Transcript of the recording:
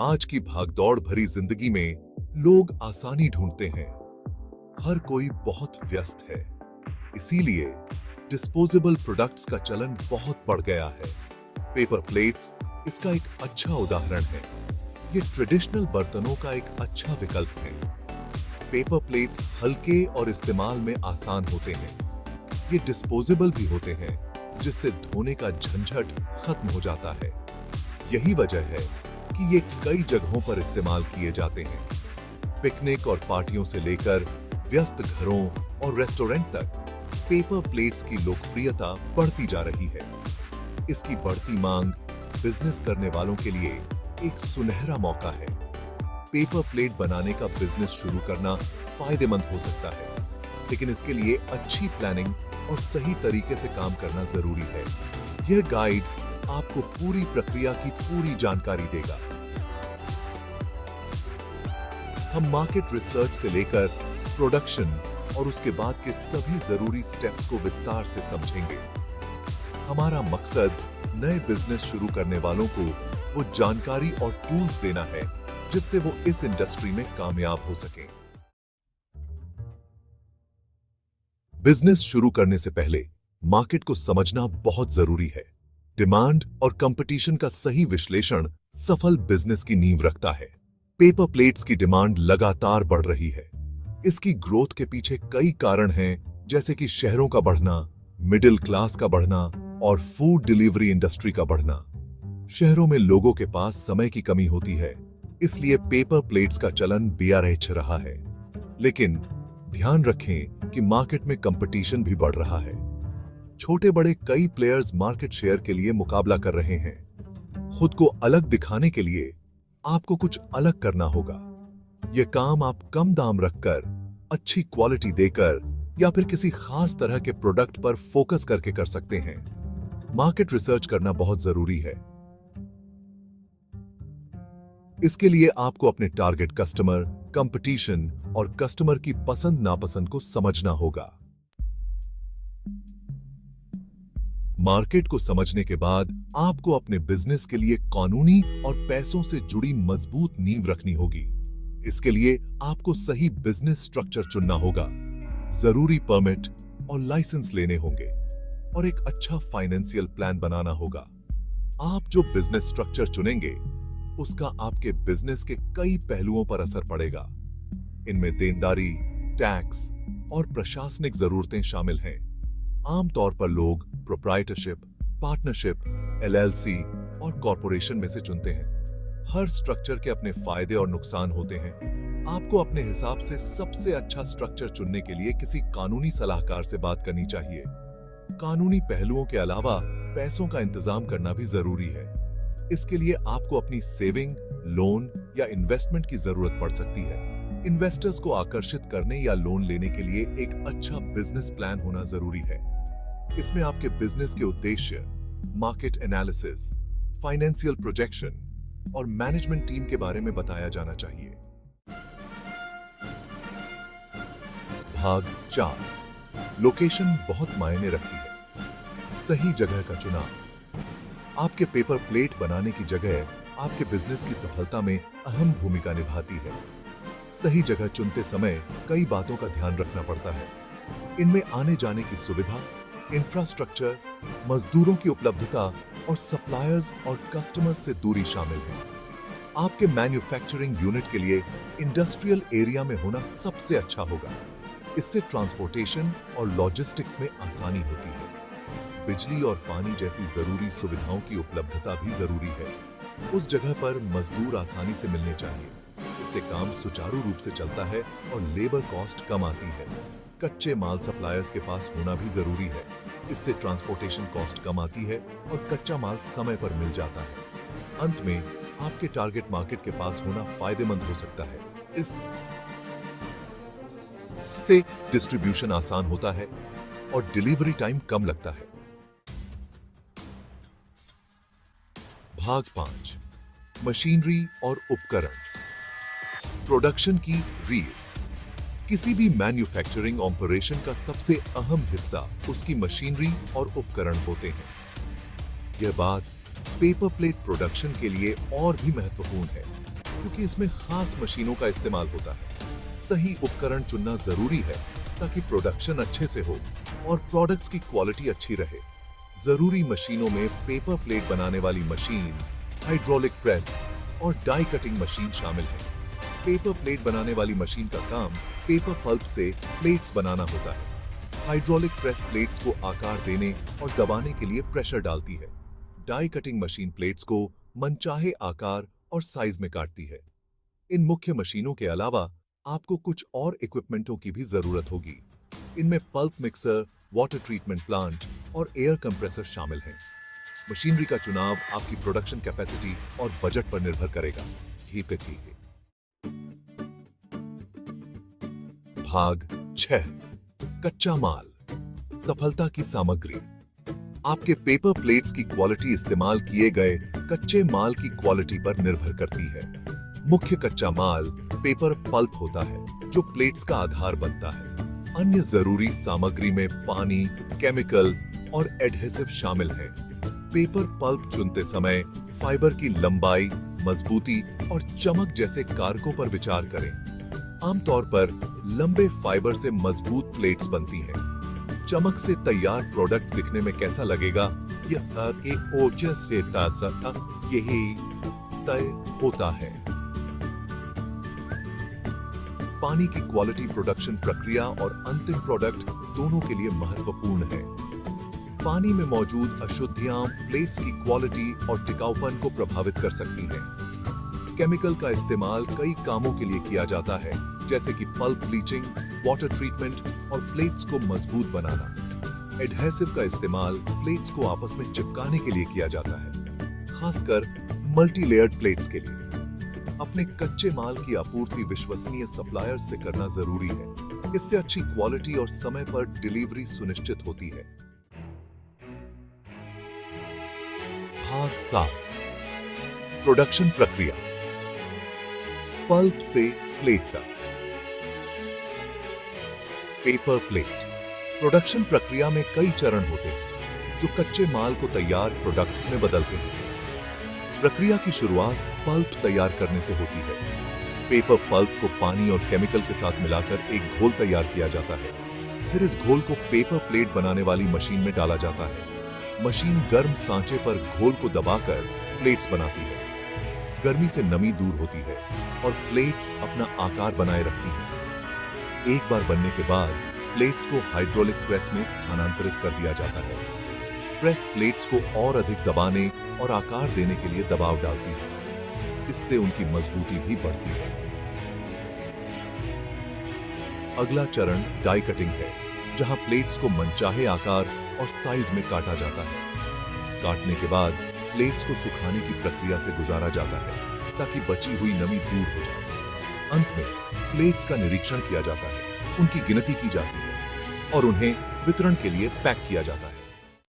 आज की भागदौड़ भरी जिंदगी में लोग आसानी ढूंढते हैं। हर कोई बहुत व्यस्त है, इसीलिए डिस्पोजेबल प्रोडक्ट्स का चलन बहुत बढ़ गया है। पेपर प्लेट्स इसका एक अच्छा उदाहरण है। ये ट्रेडिशनल बर्तनों का एक अच्छा विकल्प है। पेपर प्लेट्स हल्के और इस्तेमाल में आसान होते हैं। ये डिस्पोजेबल भी होते हैं, जिससे धोने का झंझट खत्म हो जाता है। यही वजह है कि ये कई जगहों पर इस्तेमाल किए जाते हैं। पिकनिक और पार्टियों से लेकर व्यस्त घरों और रेस्टोरेंट तक पेपर प्लेट्स की लोकप्रियता बढ़ती जा रही है। इसकी बढ़ती मांग बिजनेस करने वालों के लिए एक सुनहरा मौका है। पेपर प्लेट बनाने का बिजनेस शुरू करना फायदेमंद हो सकता है, लेकिन इसके लिए अच्छी प्लानिंग और सही तरीके से काम करना जरूरी है। यह गाइड आपको पूरी प्रक्रिया की पूरी जानकारी देगा। हम मार्केट रिसर्च से लेकर प्रोडक्शन और उसके बाद के सभी जरूरी स्टेप्स को विस्तार से समझेंगे। हमारा मकसद नए बिजनेस शुरू करने वालों को वो जानकारी और टूल्स देना है, जिससे वो इस इंडस्ट्री में कामयाब हो सकें। बिजनेस शुरू करने से पहले मार्केट को समझना बहुत जरूरी है। डिमांड और कंपटीशन का सही विश्लेषण सफल बिजनेस की नींव रखता है। पेपर प्लेट्स की डिमांड लगातार बढ़ रही है। इसकी ग्रोथ के पीछे कई कारण हैं, जैसे कि शहरों का बढ़ना, मिडिल क्लास का बढ़ना और फूड डिलीवरी इंडस्ट्री का बढ़ना। शहरों में लोगों के पास समय की कमी होती है, इसलिए पेपर प्लेट्स का चलन बेअरहच रहा है। लेकिन ध्यान रखें कि मार्केट में कंपटीशन भी बढ़ रहा है। छोटे बड़े कई प्लेयर्स मार्केट शेयर के लिए मुकाबला कर रहे हैं। खुद को अलग दिखाने के लिए आपको कुछ अलग करना होगा। यह काम आप कम दाम रखकर, अच्छी क्वालिटी देकर या फिर किसी खास तरह के प्रोडक्ट पर फोकस करके कर सकते हैं। मार्केट रिसर्च करना बहुत जरूरी है। इसके लिए आपको अपने टारगेट कस्टमर, कंपटीशन और कस्टमर की पसंद नापसंद को समझना होगा। मार्केट को समझने के बाद आपको अपने बिजनेस के लिए कानूनी और पैसों से जुड़ी मजबूत नींव रखनी होगी। इसके लिए आपको सही बिजनेस स्ट्रक्चर चुनना होगा, जरूरी परमिट और लाइसेंस लेने होंगे और एक अच्छा फाइनेंशियल प्लान बनाना होगा। आप जो बिजनेस स्ट्रक्चर चुनेंगे, उसका आपके बिजनेस के कई पहलुओं पर असर पड़ेगा। इनमें देनदारी, टैक्स और प्रशासनिक जरूरतें शामिल हैं। आमतौर पर लोग प्रोप्राइटरशिप, पार्टनरशिप, एलएलसी और कॉर्पोरेशन में से चुनते हैं। हर स्ट्रक्चर के अपने फायदे और नुकसान होते हैं। आपको अपने हिसाब से सबसे अच्छा स्ट्रक्चर चुनने के लिए किसी कानूनी सलाहकार से बात करनी चाहिए। कानूनी पहलुओं के अलावा पैसों का इंतजाम करना भी जरूरी है। इसके लिए आपको अपनी सेविंग, लोन या इन्वेस्टमेंट की जरूरत पड़ सकती है। इन्वेस्टर्स को आकर्षित करने या लोन लेने के लिए एक अच्छा बिजनेस प्लान होना जरूरी है। इसमें आपके बिजनेस के उद्देश्य, मार्केट एनालिसिस, फाइनेंशियल प्रोजेक्शन और मैनेजमेंट टीम के बारे में बताया जाना चाहिए। भाग 4, लोकेशन बहुत मायने रखती है। सही जगह का चुनाव। आपके पेपर प्लेट बनाने की जगह आपके बिजनेस की सफलता में अहम भूमिका निभाती है। सही जगह चुनते समय कई बातों का ध्यान रखना पड़ता है। इनमें आने जाने की सुविधा, इंफ्रास्ट्रक्चर, मजदूरों की उपलब्धता और सप्लायर्स और कस्टमर्स से दूरी शामिल है। आपके मैन्युफैक्चरिंग यूनिट के लिए इंडस्ट्रियल एरिया में होना सबसे अच्छा होगा। इससे ट्रांसपोर्टेशन और लॉजिस्टिक्स में आसानी होती है। बिजली और पानी जैसी जरूरी सुविधाओं की उपलब्धता भी जरूरी है। उस जगह पर मजदूर आसानी से मिलने चाहिए। इससे काम सुचारू रूप से चलता है और लेबर कॉस्ट कम आती है। कच्चे माल सप्लायर्स के पास होना भी जरूरी है। इससे ट्रांसपोर्टेशन कॉस्ट कम आती है और कच्चा माल समय पर मिल जाता है। अंत में आपके टारगेट मार्केट के पास होना फायदेमंद हो सकता है। इससे डिस्ट्रीब्यूशन आसान होता है और डिलीवरी टाइम कम लगता है। भाग 5, मशीनरी और उपकरण। प्रोडक्शन की रीढ़। किसी भी मैन्युफैक्चरिंग ऑपरेशन का सबसे अहम हिस्सा उसकी मशीनरी और उपकरण होते हैं। यह बात पेपर प्लेट प्रोडक्शन के लिए और भी महत्वपूर्ण है। क्योंकि इसमें खास मशीनों का इस्तेमाल होता है। सही उपकरण चुनना जरूरी है ताकि प्रोडक्शन अच्छे से हो और प्रोडक्ट्स की क्वालिटी अच्छी रहे। जरूरी मशीनों में पेपर प्लेट बनाने वाली मशीन, हाइड्रोलिक प्रेस और डाई कटिंग मशीन शामिल है। पेपर प्लेट बनाने वाली मशीन का काम पेपर पल्प से प्लेट्स बनाना होता है। हाइड्रोलिक प्रेस प्लेट्स को आकार देने और दबाने के लिए प्रेशर डालती है। डाई कटिंग मशीन प्लेट्स को मनचाहे आकार और साइज में काटती है। इन मुख्य मशीनों के अलावा आपको कुछ और इक्विपमेंटों की भी जरूरत होगी। इनमें pulp mixer, water treatment plant और एयर कंप्रेसर शामिल हैं। मशीनरी का चुनाव आपकी प्रोडक्शन कैपेसिटी और बजट पर निर्भर करेगा। ठीक है। भाग 6, कच्चा माल, सफलता की सामग्री। आपके पेपर प्लेट्स की क्वालिटी इस्तेमाल किए गए कच्चे माल की क्वालिटी पर निर्भर करती है। मुख्य कच्चा माल पेपर पल्प होता है जो प्लेट्स का आधार बनता है। अन्य जरूरी सामग्री में पानी, केमिकल और एडहेसिव शामिल हैं। पेपर पल्प चुनते समय फाइबर की लंबाई, मजबूती और चमक जैसे कारकों पर विचार करें। आमतौर पर लंबे फाइबर से मजबूत प्लेट्स बनती हैं। चमक से तैयार प्रोडक्ट दिखने में कैसा लगेगा, यह एक ओजस से तासा यही तय होता है। पानी की क्वालिटी प्रोडक्शन प्रक्रिया और अंतिम प्रोडक्ट दोनों के लिए महत्वपूर्ण है। पानी में मौजूद अशुद्धियां प्लेट्स की क्वालिटी और टिकाऊपन को प्रभावित कर सकती हैं। केमिकल का इस्तेमाल कई कामों के लिए किया जाता है, जैसे कि पल्प ब्लीचिंग, वाटर ट्रीटमेंट और प्लेट्स को मजबूत बनाना। एडहेसिव का इस्तेमाल प्लेट्स को आपस में चिपकाने के लिए किया जाता है, खासकर मल्टी लेयर्ड प्लेट्स के लिए। अपने कच्चे माल की आपूर्ति विश्वसनीय सप्लायर्स से करना जरूरी है। इससे अच्छी क्वालिटी और समय पर डिलीवरी सुनिश्चित होती है। भाग 7, प्रोडक्शन प्रक्रिया, पल्प से प्लेट तक। पेपर प्लेट प्रोडक्शन प्रक्रिया में कई चरण होते हैं जो कच्चे माल को तैयार प्रोडक्ट्स में बदलते हैं। प्रक्रिया की शुरुआत पल्प तैयार करने से होती है। पेपर पल्प को पानी और केमिकल के साथ मिलाकर एक घोल तैयार किया जाता है। फिर इस घोल को पेपर प्लेट बनाने वाली मशीन में डाला जाता है। मशीन गर्म सांचे पर घोल को दबाकर प्लेट्स बनाती है। गर्मी से नमी दूर होती है और प्लेट्स अपना आकार बनाए रखती हैं। एक बार बनने के बाद प्लेट्स को हाइड्रोलिक प्रेस में स्थानांतरित कर दिया जाता है। प्रेस प्लेट्स को और अधिक दबाने और आकार देने के लिए दबाव डालती है। इससे उनकी मजबूती भी बढ़ती है। अगला चरण डाई कटिंग है, जहां प्लेट्स को मनचाहे आकार और साइज में काटा जाता है। काटने के बाद प्लेट्स को सुखाने की प्रक्रिया से गुजारा जाता है ताकि बची हुई नमी दूर हो जाए। अंत में प्लेट्स का निरीक्षण किया जाता है, उनकी गिनती की जाती है और उन्हें वितरण के लिए पैक किया जाता है।